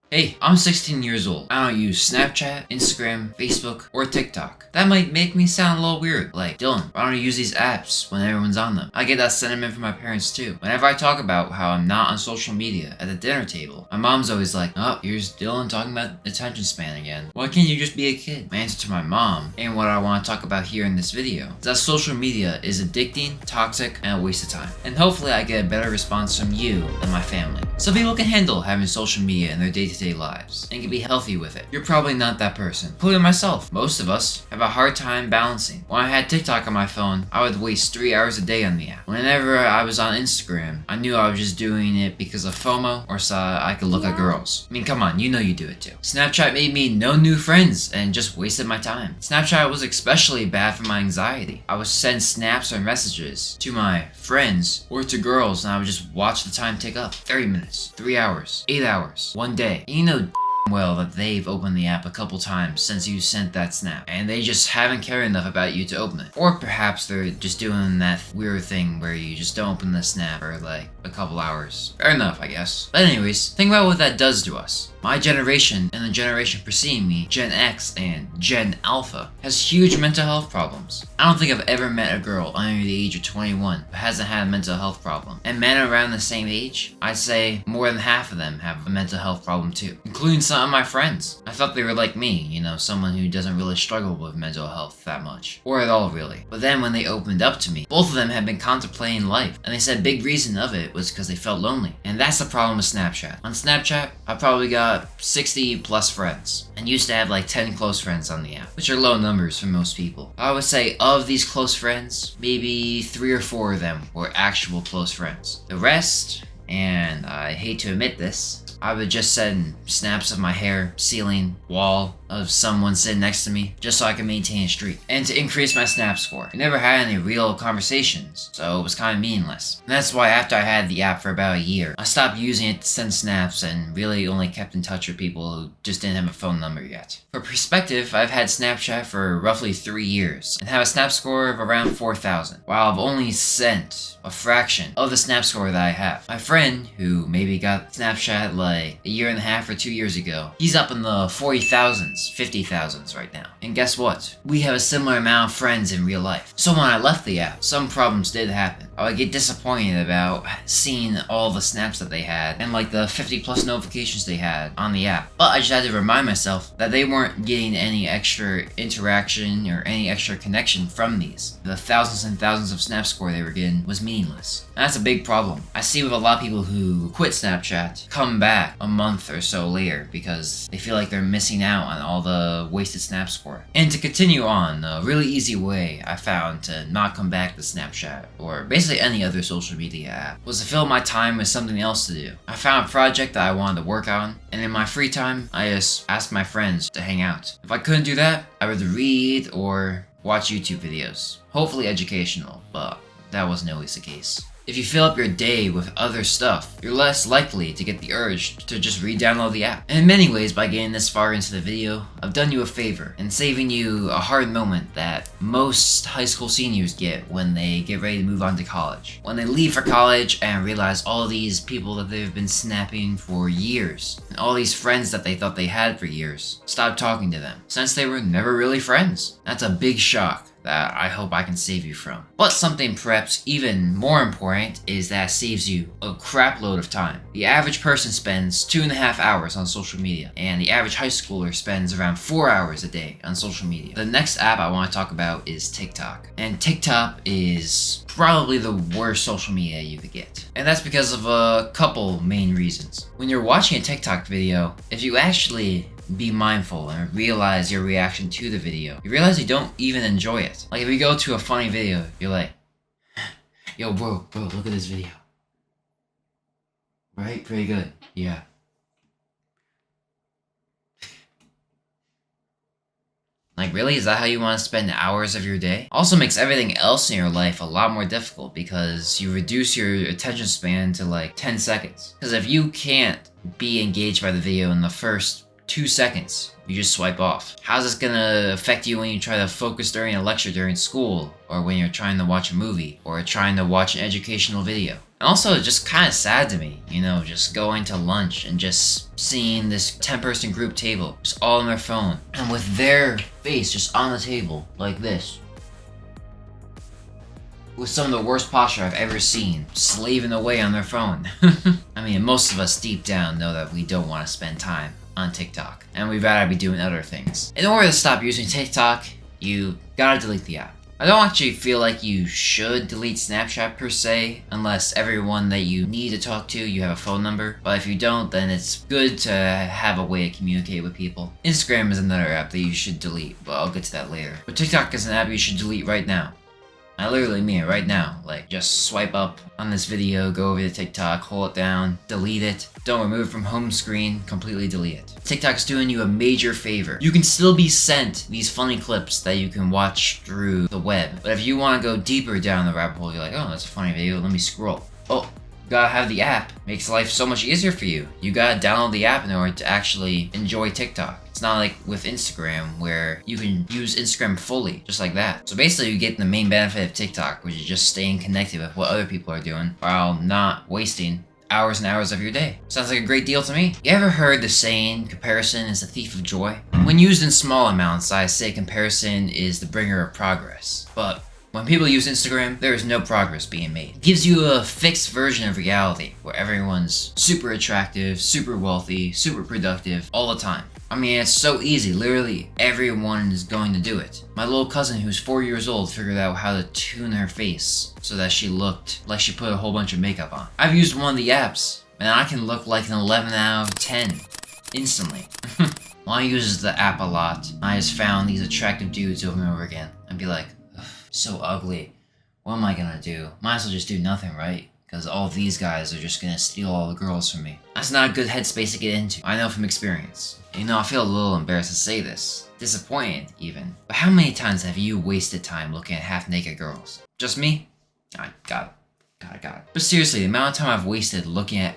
Hey, I'm 16 years old. I don't use Snapchat, Instagram, Facebook, or TikTok. That might make me sound a little weird. Like, Dylan, why don't you use these apps when everyone's on them? I get that sentiment from my parents too. Whenever I talk about how I'm not on social media at the dinner table, my mom's always like, oh, here's Dylan talking about attention span again. Why can't you just be a kid? My answer to my mom, and what I want to talk about here in this video, is that social media is addicting, toxic, and a waste of time. And hopefully I get a better response from you than my family. So people can handle having social media in their day-to-day lives and can be healthy with it. You're probably not that person. Including myself. Most of us have a hard time balancing. When I had TikTok on my phone, I would waste 3 hours a day on the app. Whenever I was on Instagram, I knew I was just doing it because of FOMO or so I could look at girls. I mean, come on, you know you do it too. Snapchat made me no new friends and just wasted my time. Snapchat was especially bad for my anxiety. I would send snaps or messages to my friends or to girls and I would just watch the time tick up. 30 minutes, 3 hours, 8 hours, 1 day. And you know well that they've opened the app a couple times since you sent that snap and they just haven't cared enough about you to open it. Or perhaps they're just doing that weird thing where you just don't open the snap for like a couple hours. Fair enough, I guess. But anyways, think about what that does to us. My generation and the generation preceding me, Gen X and Gen Alpha, has huge mental health problems. I don't think I've ever met a girl under the age of 21 who hasn't had a mental health problem. And men around the same age, I'd say more than half of them have a mental health problem too, including some of my friends. I thought they were like me, you know, someone who doesn't really struggle with mental health that much, or at all really. But then when they opened up to me, both of them had been contemplating life, and they said big reason of it was because they felt lonely. And that's the problem with Snapchat. On Snapchat, I probably got 60 plus friends, and used to have like 10 close friends on the app, which are low numbers for most people. I would say of these close friends, maybe 3 or 4 of them were actual close friends. The rest, and I hate to admit this, I would just send snaps of my hair, ceiling, wall, of someone sitting next to me, just so I could maintain a streak. And to increase my snap score. I never had any real conversations, so it was kind of meaningless. And that's why after I had the app for about a year, I stopped using it to send snaps and really only kept in touch with people who just didn't have a phone number yet. For perspective, I've had Snapchat for roughly 3 years, and have a snap score of around 4,000, while I've only sent a fraction of the snap score that I have. My friend, who maybe got Snapchat like a year and a half or 2 years ago, he's up in the 40,000s, 50,000s right now. And guess what? We have a similar amount of friends in real life. So when I left the app, some problems did happen. I would get disappointed about seeing all the snaps that they had and like the 50 plus notifications they had on the app. But I just had to remind myself that they weren't getting any extra interaction or any extra connection from these. The thousands and thousands of snap score they were getting was meaningless. And that's a big problem. I see with a lot of people who quit Snapchat come back a month or so later because they feel like they're missing out on all the wasted snap score. And to continue on, a really easy way I found to not come back to Snapchat or basically any other social media app was to fill my time with something else to do. I found a project that I wanted to work on, and in my free time I just asked my friends to hang out. If I couldn't do that, I would read or watch YouTube videos. Hopefully educational, but that wasn't always the case. If you fill up your day with other stuff, you're less likely to get the urge to just re-download the app. And in many ways, by getting this far into the video, I've done you a favor and saving you a hard moment that most high school seniors get when they get ready to move on to college. When they leave for college and realize all these people that they've been snapping for years, and all these friends that they thought they had for years, stop talking to them, since they were never really friends. That's a big shock that I hope I can save you from. But something perhaps even more important is that it saves you a crap load of time. The average person spends 2.5 hours on social media, and the average high schooler spends around 4 hours a day on social media. The next app I want to talk about is TikTok. And TikTok is probably the worst social media you could get. And that's because of a couple main reasons. When you're watching a TikTok video, if you actually be mindful and realize your reaction to the video, you realize you don't even enjoy it. Like if you go to a funny video, you're like, yo bro, look at this video. Right? Pretty good. Yeah. Like really? Is that how you want to spend hours of your day? Also makes everything else in your life a lot more difficult because you reduce your attention span to like 10 seconds. Because if you can't be engaged by the video in the first 2 seconds, you just swipe off. How's this gonna affect you when you try to focus during a lecture during school, or when you're trying to watch a movie, or trying to watch an educational video? And also, it's just kind of sad to me, just going to lunch and just seeing this 10-person group table, just all on their phone, and with their face just on the table, like this. With some of the worst posture I've ever seen, slaving away on their phone. I mean, most of us deep down know that we don't want to spend time on TikTok, and we'd rather be doing other things. In order to stop using TikTok, you gotta delete the app. I don't actually feel like you should delete Snapchat per se, unless everyone that you need to talk to, you have a phone number. But if you don't, then it's good to have a way to communicate with people. Instagram is another app that you should delete, but I'll get to that later. But TikTok is an app you should delete right now. I literally mean it right now. Like, just swipe up on this video, go over to TikTok, hold it down, delete it. Don't remove it from home screen, completely delete it. TikTok's doing you a major favor. You can still be sent these funny clips that you can watch through the web. But if you want to go deeper down the rabbit hole, you're like, oh, that's a funny video, let me scroll. Oh, you gotta have the app. Makes life so much easier for you. You gotta download the app in order to actually enjoy TikTok. It's not like with Instagram where you can use Instagram fully, just like that. So basically you get the main benefit of TikTok, which is just staying connected with what other people are doing while not wasting hours and hours of your day. Sounds like a great deal to me. You ever heard the saying, comparison is the thief of joy? When used in small amounts, I say comparison is the bringer of progress. But when people use Instagram, there is no progress being made. It gives you a fixed version of reality where everyone's super attractive, super wealthy, super productive all the time. I mean, it's so easy. Literally, everyone is going to do it. My little cousin, who's 4 years old, figured out how to tune her face so that she looked like she put a whole bunch of makeup on. I've used one of the apps, and I can look like an 11 out of 10 instantly. Well, I use the app a lot. I just found these attractive dudes over and over again. I'd be like, so ugly. What am I gonna do? Might as well just do nothing, right? Because all of these guys are just gonna steal all the girls from me. That's not a good headspace to get into. I know from experience. I feel a little embarrassed to say this. Disappointed, even. But how many times have you wasted time looking at half-naked girls? Just me? I got it. But seriously, the amount of time I've wasted looking at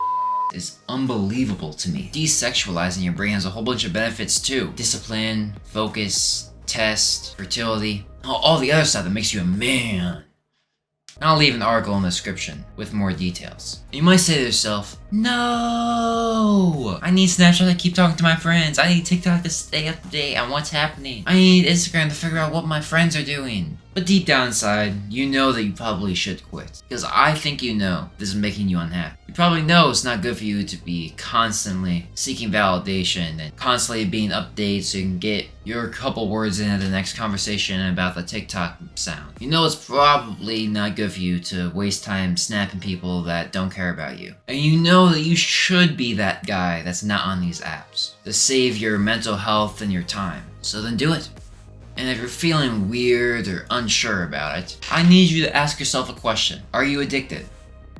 is unbelievable to me. Desexualizing your brain has a whole bunch of benefits too. Discipline, focus, test, fertility, all the other stuff that makes you a man. I'll leave an article in the description with more details. You might say to yourself, no! I need Snapchat to keep talking to my friends. I need TikTok to stay up to date on what's happening. I need Instagram to figure out what my friends are doing. But deep down inside, you know that you probably should quit. Because I think you know this is making you unhappy. You probably know it's not good for you to be constantly seeking validation and constantly being updated so you can get your couple words into the next conversation about the TikTok sound. You know it's probably not good for you to waste time snapping people that don't care about you. And you know that you should be that guy that's not on these apps to save your mental health and your time. So then do it. And if you're feeling weird or unsure about it, I need you to ask yourself a question. Are you addicted?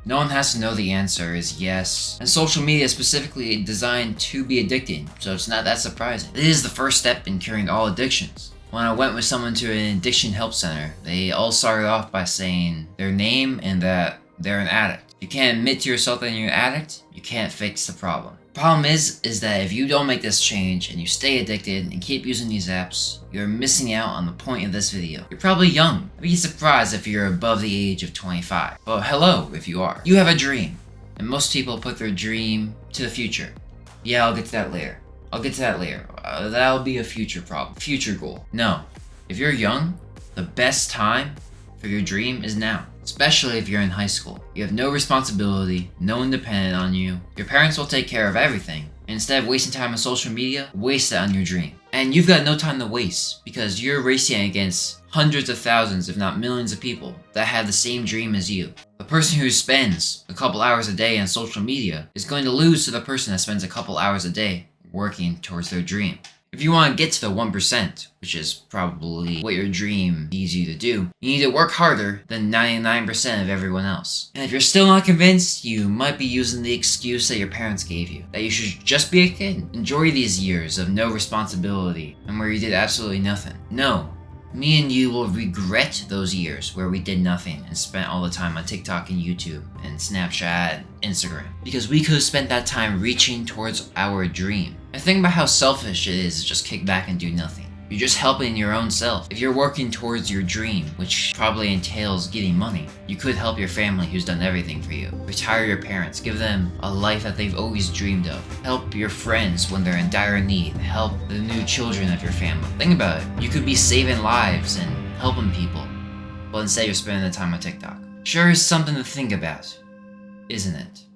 No one has to know the answer is yes. And social media is specifically designed to be addicting, so it's not that surprising. It is the first step in curing all addictions. When I went with someone to an addiction help center, they all started off by saying their name and that they're an addict. If you can't admit to yourself that you're an addict, you can't fix the problem. Problem is that if you don't make this change and you stay addicted and keep using these apps, you're missing out on the point of this video. You're probably young. I'd be surprised if you're above the age of 25. But hello if you are. You have a dream. And most people put their dream to the future. Yeah, I'll get to that later. That'll be a future problem. Future goal. No. If you're young, the best time for your dream is now. Especially if you're in high school. You have no responsibility, no one dependent on you. Your parents will take care of everything. And instead of wasting time on social media, waste it on your dream. And you've got no time to waste because you're racing against hundreds of thousands, if not millions of people that have the same dream as you. The person who spends a couple hours a day on social media is going to lose to the person that spends a couple hours a day working towards their dream. If you want to get to the 1%, which is probably what your dream needs you to do, you need to work harder than 99% of everyone else. And if you're still not convinced, you might be using the excuse that your parents gave you, that you should just be a kid. Enjoy these years of no responsibility and where you did absolutely nothing. No. Me and you will regret those years where we did nothing and spent all the time on TikTok and YouTube and Snapchat and Instagram. Because we could have spent that time reaching towards our dream. And think about how selfish it is to just kick back and do nothing. You're just helping your own self. If you're working towards your dream, which probably entails getting money, you could help your family who's done everything for you. Retire your parents. Give them a life that they've always dreamed of. Help your friends when they're in dire need. Help the new children of your family. Think about it. You could be saving lives and helping people, but instead you're spending the time on TikTok. Sure is something to think about, isn't it?